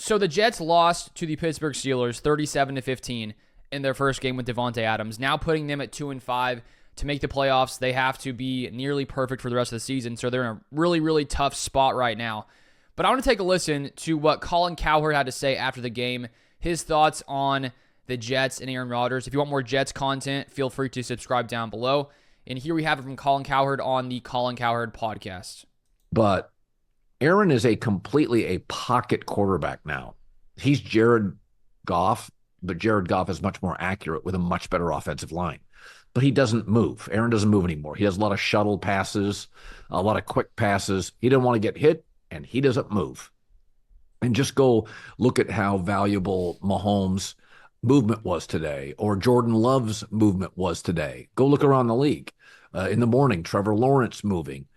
So the Jets lost to the Pittsburgh Steelers 37-15 in their first game with Davante Adams, now putting them at 2-5. To make the playoffs, they have to be nearly perfect for the rest of the season, so they're in a really, really tough spot right now. But I want to take a listen to what Colin Cowherd had to say after the game, his thoughts on the Jets and Aaron Rodgers. If you want more Jets content, feel free to subscribe down below. And here we have it from Colin Cowherd on the Colin Cowherd Podcast. But Aaron is completely a pocket quarterback now. He's Jared Goff, but Jared Goff is much more accurate with a much better offensive line. But he doesn't move. Aaron doesn't move anymore. He has a lot of shuttle passes, a lot of quick passes. He doesn't want to get hit, and he doesn't move. And just go look at how valuable Mahomes' movement was today, or Jordan Love's movement was today. Go look around the league. In the morning, Trevor Lawrence moving.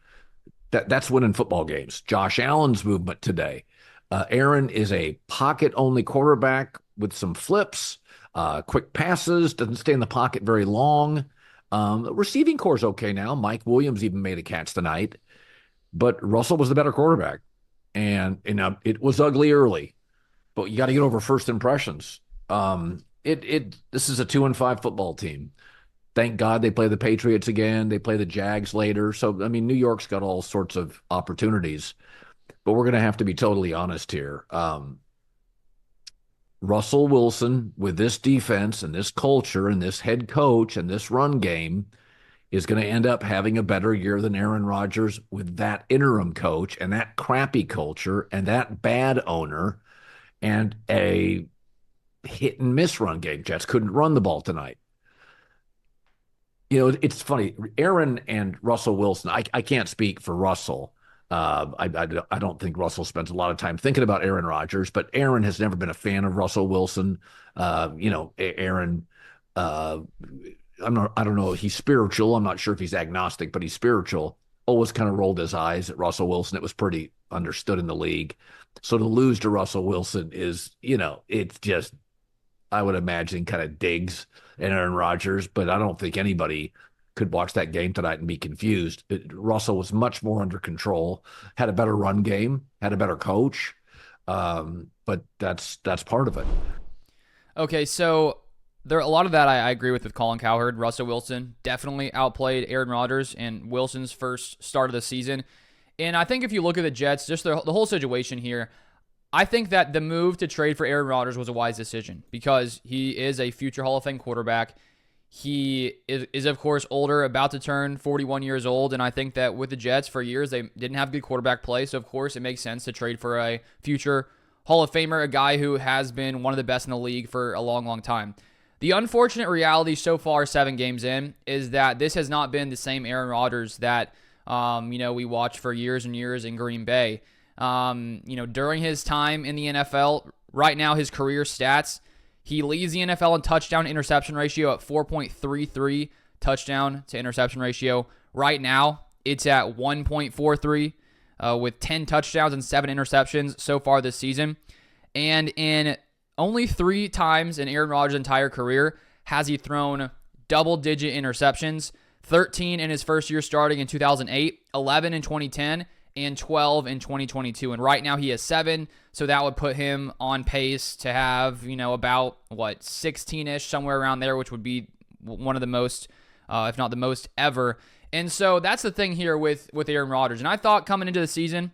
That's winning football games. Josh Allen's movement today. Aaron is a pocket-only quarterback with some flips. Quick passes, doesn't stay in the pocket very long. The receiving core is okay now. Mike Williams even made a catch tonight. But Russell was the better quarterback. And it was ugly early. But you got to get over first impressions. This is a 2-5 football team. Thank God they play the Patriots again. They play the Jags later. So, I mean, New York's got all sorts of opportunities. But we're going to have to be totally honest here. Russell Wilson, with this defense and this culture and this head coach and this run game, is going to end up having a better year than Aaron Rodgers with that interim coach and that crappy culture and that bad owner and a hit-and-miss run game. Jets couldn't run the ball tonight. It's funny. Aaron and Russell Wilson, I can't speak for Russell. I don't think Russell spends a lot of time thinking about Aaron Rodgers, but Aaron has never been a fan of Russell Wilson. Aaron, I don't know. He's spiritual. I'm not sure if he's agnostic, but he's spiritual. Always kind of rolled his eyes at Russell Wilson. It was pretty understood in the league. So to lose to Russell Wilson is, it's just, I would imagine, kind of digs at Aaron Rodgers, but I don't think anybody could watch that game tonight and be confused. Russell was much more under control, had a better run game, had a better coach, but that's part of it. Okay, so there a lot of that I agree with Colin Cowherd. Russell Wilson definitely outplayed Aaron Rodgers in Wilson's first start of the season. And I think if you look at the Jets, just the whole situation here, I think that the move to trade for Aaron Rodgers was a wise decision because he is a future Hall of Fame quarterback. He is, of course, older, about to turn 41 years old, and I think that with the Jets for years, they didn't have good quarterback play, so of course it makes sense to trade for a future Hall of Famer, a guy who has been one of the best in the league for a long, long time. The unfortunate reality so far, 7 games in, is that this has not been the same Aaron Rodgers that we watched for years and years in Green Bay. During his time in the NFL, right now his career stats, he leads the NFL in touchdown interception ratio at 4.33 touchdown to interception ratio. Right now, it's at 1.43 with 10 touchdowns and 7 interceptions so far this season. And in only 3 times in Aaron Rodgers' entire career has he thrown double-digit interceptions, 13 in his first year starting in 2008, 11 in 2010, and 12 in 2022. And right now he has 7, so that would put him on pace to have, about, 16-ish, somewhere around there, which would be one of the most, if not the most ever. And so that's the thing here with Aaron Rodgers. And I thought coming into the season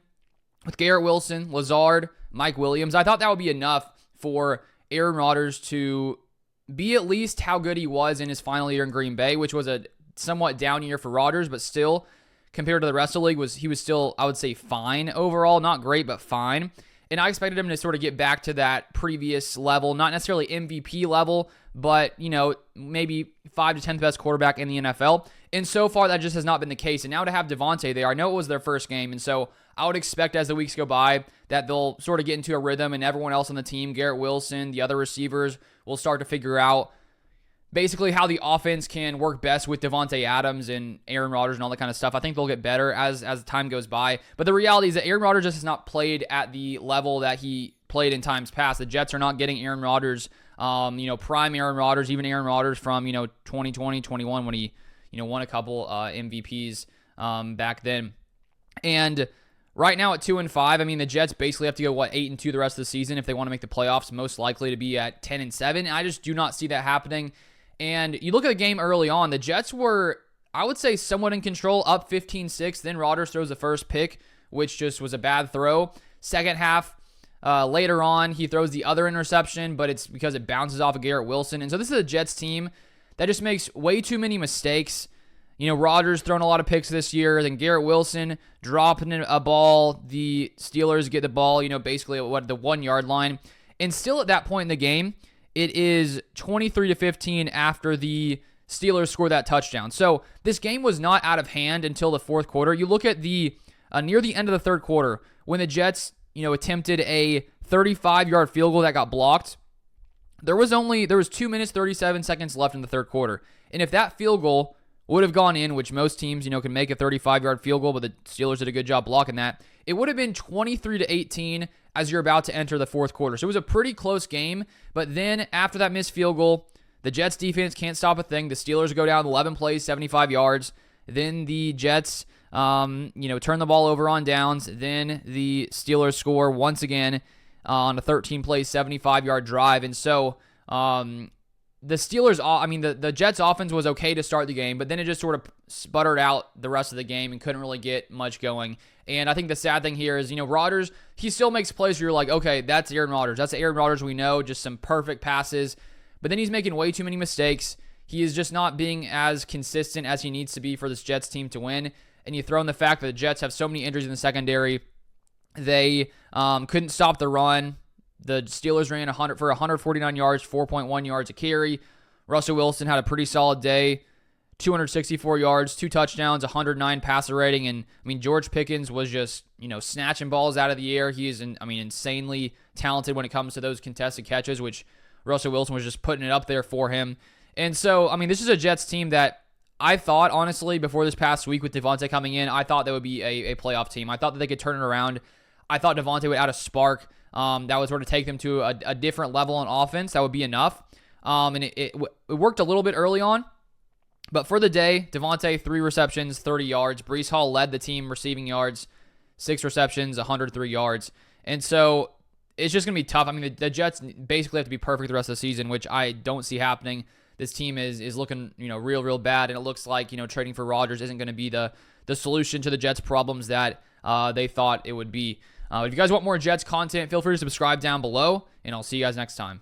with Garrett Wilson, Lazard, Mike Williams, I thought that would be enough for Aaron Rodgers to be at least how good he was in his final year in Green Bay, which was a somewhat down year for Rodgers, but still, compared to the rest of the league, he was still, I would say, fine overall. Not great, but fine. And I expected him to sort of get back to that previous level, not necessarily MVP level, but, maybe 5 to 10th best quarterback in the NFL. And so far, that just has not been the case. And now to have Davante there, I know it was their first game, and so I would expect as the weeks go by that they'll sort of get into a rhythm, and everyone else on the team, Garrett Wilson, the other receivers, will start to figure out basically how the offense can work best with Davante Adams and Aaron Rodgers and all that kind of stuff. I think they'll get better as time goes by. But the reality is that Aaron Rodgers just has not played at the level that he played in times past. The Jets are not getting Aaron Rodgers, prime Aaron Rodgers, even Aaron Rodgers from, 2020, 21 when he, won a couple MVPs back then. And Right now at 2-5, I mean, the Jets basically have to go, 8-2 the rest of the season if they want to make the playoffs, most likely to be at 10-7. I just do not see that happening. And you look at the game early on, the Jets were, I would say, somewhat in control, up 15-6. Then Rodgers throws the first pick, which just was a bad throw. Second half, later on, he throws the other interception, but it's because it bounces off of Garrett Wilson. And so this is a Jets team that just makes way too many mistakes. Rodgers throwing a lot of picks this year. Then Garrett Wilson dropping a ball. The Steelers get the ball, basically at the 1 yard line. And still at that point in the game, it is 23-15 after the Steelers score that touchdown. So this game was not out of hand until the fourth quarter. You look at the near the end of the third quarter when the Jets, attempted a 35-yard field goal that got blocked. There was 2 minutes, 37 seconds left in the third quarter. And if that field goal would have gone in, which most teams, can make a 35-yard field goal, but the Steelers did a good job blocking that, it would have been 23-18 as you're about to enter the fourth quarter. So it was a pretty close game, but then after that missed field goal, the Jets defense can't stop a thing. The Steelers go down 11 plays, 75 yards. Then the Jets, turn the ball over on downs. Then the Steelers score once again on a 13-play, 75-yard drive. And so the Steelers, the Jets offense was okay to start the game, but then it just sort of sputtered out the rest of the game and couldn't really get much going. And I think the sad thing here is, Rodgers, he still makes plays where you're like, okay, that's Aaron Rodgers. That's the Aaron Rodgers we know, just some perfect passes. But then he's making way too many mistakes. He is just not being as consistent as he needs to be for this Jets team to win. And you throw in the fact that the Jets have so many injuries in the secondary. They couldn't stop the run. The Steelers ran for 149 yards, 4.1 yards a carry. Russell Wilson had a pretty solid day, 264 yards, 2 touchdowns, 109 passer rating. And, George Pickens was just, snatching balls out of the air. He is, insanely talented when it comes to those contested catches, which Russell Wilson was just putting it up there for him. And so, this is a Jets team that I thought, honestly, before this past week with Devontae coming in, I thought they would be a playoff team. I thought that they could turn it around. I thought Devontae would add a spark that would sort of take them to a different level on offense. That would be enough. And it worked a little bit early on. But for the day, Devontae, 3 receptions, 30 yards. Breece Hall led the team receiving yards, 6 receptions, 103 yards. And so it's just going to be tough. The Jets basically have to be perfect the rest of the season, which I don't see happening. This team is looking, real bad, and it looks like, trading for Rodgers isn't going to be the solution to the Jets' problems that they thought it would be. If you guys want more Jets content, feel free to subscribe down below, and I'll see you guys next time.